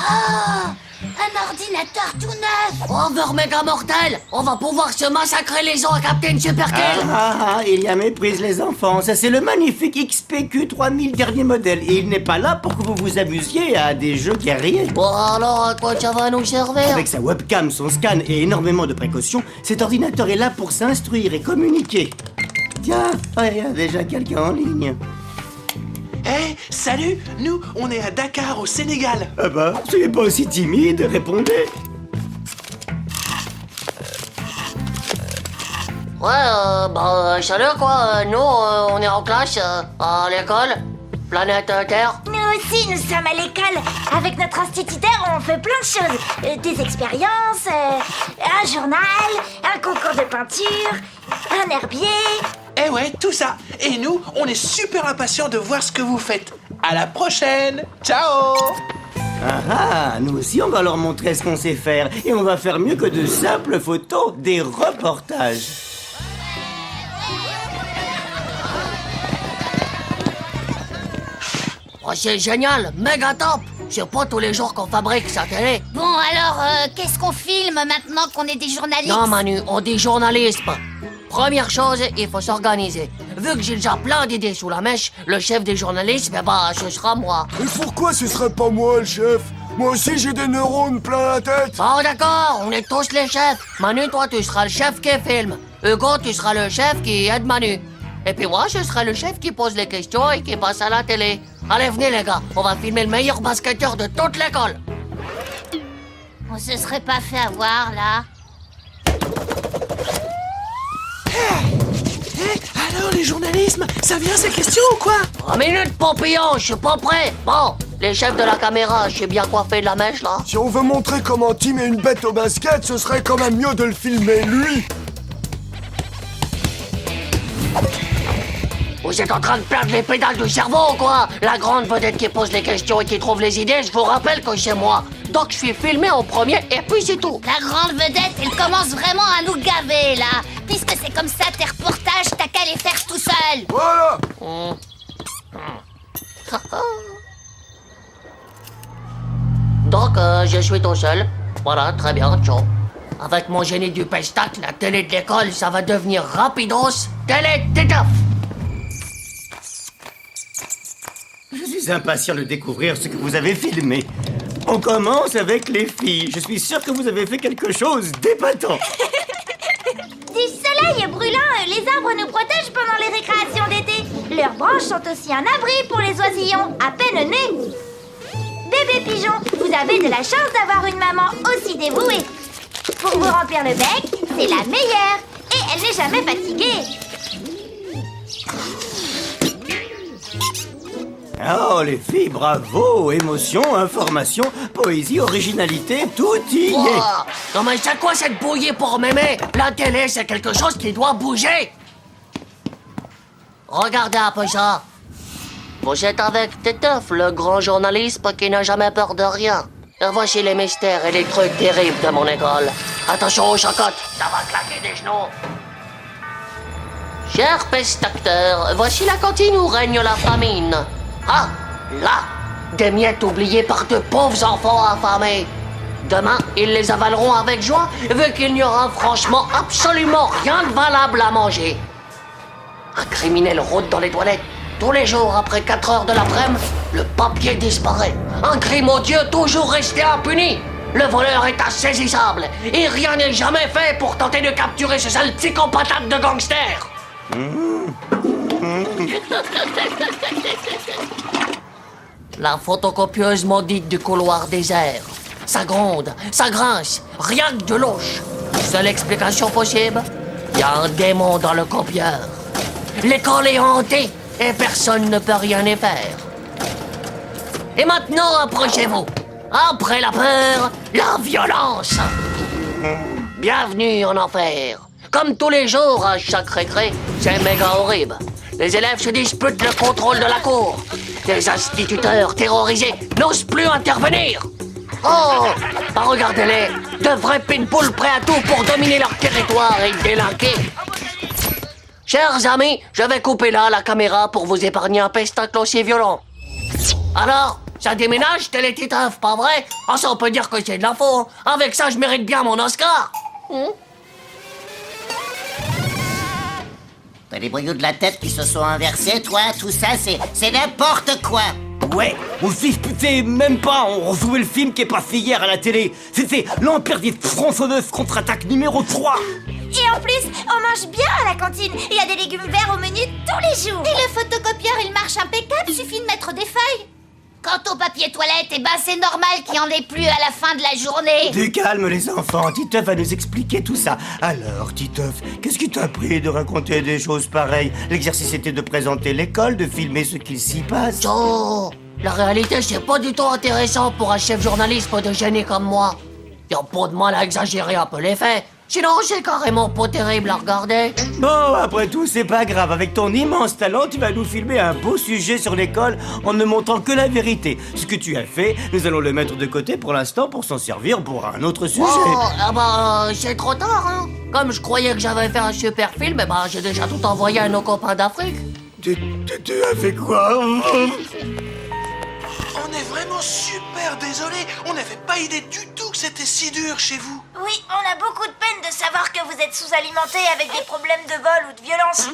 Un ordinateur tout neuf! Over méga mortel! On va pouvoir se massacrer les os à Captain Superkill! Il y a méprise les enfants. Ça, c'est le magnifique XPQ 3000 dernier modèle. Et il n'est pas là pour que vous vous amusiez à des jeux guerriers. Bon, alors à quoi ça va nous servir? Avec sa webcam, son scan et énormément de précautions, cet ordinateur est là pour s'instruire et communiquer. Tiens, il y a déjà quelqu'un en ligne. Hey, salut! Nous, on est à Dakar, au Sénégal. Ah bah, soyez pas aussi timide, répondez. Ouais, salut quoi, nous, on est en classe, à l'école, planète Terre. Nous aussi, nous sommes à l'école. Avec notre instituteur, on fait plein de choses. Des expériences, un journal, un concours de peinture, un herbier. Eh ouais, tout ça. Et nous, on est super impatients de voir ce que vous faites. À la prochaine. Ciao! Nous aussi, on va leur montrer ce qu'on sait faire. Et on va faire mieux que de simples photos, des reportages. Oh, c'est génial, méga top! C'est pas tous les jours qu'on fabrique sa télé. Bon, alors, qu'est-ce qu'on filme maintenant qu'on est des journalistes? Non, Manu, on dit journalisme. Première chose, il faut s'organiser. Vu que j'ai déjà plein d'idées sous la mèche, le chef des journalistes, ce sera moi. Mais pourquoi ce serait pas moi le chef? Moi aussi j'ai des neurones plein la tête. Bon, d'accord, on est tous les chefs. Manu, toi, tu seras le chef qui filme. Hugo, tu seras le chef qui aide Manu. Et puis moi, je serai le chef qui pose les questions et qui passe à la télé. Allez, venez les gars, on va filmer le meilleur basketteur de toute l'école. On se serait pas fait avoir, là? Alors, les journalismes, ça vient ces questions ou quoi? 3 minutes, Pompillon, je suis pas prêt. Bon, les chefs de la caméra, je suis bien coiffé de la mèche, là. Si on veut montrer comment Tim est une bête au basket, ce serait quand même mieux de le filmer lui. Vous êtes en train de perdre les pédales du cerveau ou quoi? La grande vedette qui pose les questions et qui trouve les idées, je vous rappelle que c'est moi. Donc je suis filmé en premier et puis c'est tout. La grande vedette, elle commence vraiment à nous gaver, là. Puisque c'est comme ça tes reportages, t'as qu'à les faire tout seul. Voilà. Donc je suis tout seul. Voilà, très bien, ciao. Avec mon génie du pestac, la télé de l'école, ça va devenir rapidos télé tétaf. Je suis impatient de découvrir ce que vous avez filmé. On commence avec les filles. Je suis sûr que vous avez fait quelque chose d'épatant. Du soleil brûlant, les arbres nous protègent pendant les récréations d'été. Leurs branches sont aussi un abri pour les oisillons à peine nés. Bébé pigeon, vous avez de la chance d'avoir une maman aussi dévouée. Pour vous remplir le bec, c'est la meilleure. Et elle n'est jamais fatiguée. Oh, les filles, bravo! Émotion, information, poésie, originalité, tout y est! Oh, non mais c'est quoi cette bouillie pour m'aimer? La télé, c'est quelque chose qui doit bouger. Regardez un peu ça. Vous êtes avec Téteuf, le grand journaliste qui n'a jamais peur de rien. Et voici les mystères et les trucs terribles de mon école. Attention aux chocottes, ça va claquer des genoux. Cher pestacteur, voici la cantine où règne la famine. Ah, là, des miettes oubliées par de pauvres enfants affamés. Demain, ils les avaleront avec joie, vu qu'il n'y aura franchement absolument rien de valable à manger. Un criminel rôde dans les toilettes. Tous les jours, après 4 heures de l'après-midi, le papier disparaît. Un crime odieux toujours resté impuni. Le voleur est insaisissable, et rien n'est jamais fait pour tenter de capturer ce sale psychopathe de gangster. La photocopieuse maudite du couloir désert. Ça gronde, ça grince, rien que de louche. Seule explication possible, il y a un démon dans le copieur. L'école est hantée et personne ne peut rien y faire. Et maintenant, approchez-vous. Après la peur, la violence. Bienvenue en enfer. Comme tous les jours, à chaque récré, c'est méga horrible. Les élèves se disputent le contrôle de la cour. Les instituteurs terrorisés n'osent plus intervenir. Oh, regardez-les, de vrais pinbouls prêts à tout pour dominer leur territoire et délinquer. Chers amis, je vais couper là la caméra pour vous épargner un pestacle aussi violent. Alors, ça déménage, tel est Titeuf, pas vrai? Ah, ça, on peut dire que c'est de l'info, hein. Avec ça, je mérite bien mon Oscar. T'as les boyaux de la tête qui se sont inversés, toi? Tout ça, c'est n'importe quoi! Ouais, on s'expliquait même pas, on rejouait le film qui est passé hier à la télé. C'était l'Empire des tronçonneuses contre-attaque numéro 3. Et en plus, on mange bien à la cantine. Il y a des légumes verts au menu tous les jours. Et le photocopieur, il marche impeccable, suffit de mettre des feuilles. Quant au papier toilette, eh ben c'est normal qu'il n'y en ait plus à la fin de la journée. Du calme les enfants, Titeuf va nous expliquer tout ça. Alors Titeuf, qu'est-ce qui t'a pris de raconter des choses pareilles? L'exercice était de présenter l'école, de filmer ce qu'il s'y passe. Oh, la réalité, c'est pas du tout intéressant pour un chef journaliste de génie comme moi. Y'a pas de mal à exagérer un peu les faits. Sinon, c'est carrément pas terrible à regarder. Bon, après tout, c'est pas grave. Avec ton immense talent, tu vas nous filmer un beau sujet sur l'école en ne montrant que la vérité. Ce que tu as fait, nous allons le mettre de côté pour l'instant pour s'en servir pour un autre sujet. Oh, ah bah, c'est trop tard, hein. Comme je croyais que j'avais fait un super film, eh ben, j'ai déjà tout envoyé à nos copains d'Afrique. Tu as fait quoi? On est vraiment super désolé. On n'avait pas idée du tout que c'était si dur chez vous. Oui, on a beaucoup de peine de savoir que vous êtes sous-alimenté avec des problèmes de vol ou de violence.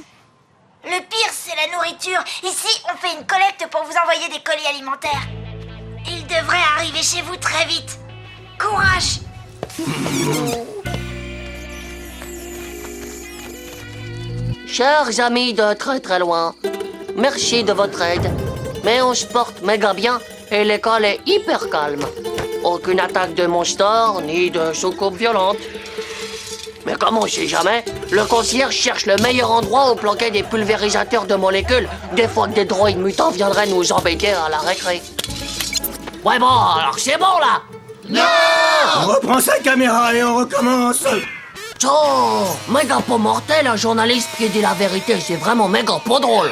Le pire, c'est la nourriture. Ici, on fait une collecte pour vous envoyer des colis alimentaires. Ils devraient arriver chez vous très vite. Courage! Chers amis de très très loin, merci de votre aide. Mais on se porte méga bien et l'école est hyper calme. Aucune attaque de monstres ni de soucoupe violente. Mais comme on sait jamais, le concierge cherche le meilleur endroit où planquer des pulvérisateurs de molécules, des fois que des droïdes mutants viendraient nous embêter à la récré. Ouais bon, alors c'est bon là. On reprend sa caméra et on recommence. Oh, méga pas mortel, un journaliste qui dit la vérité, c'est vraiment méga pas drôle.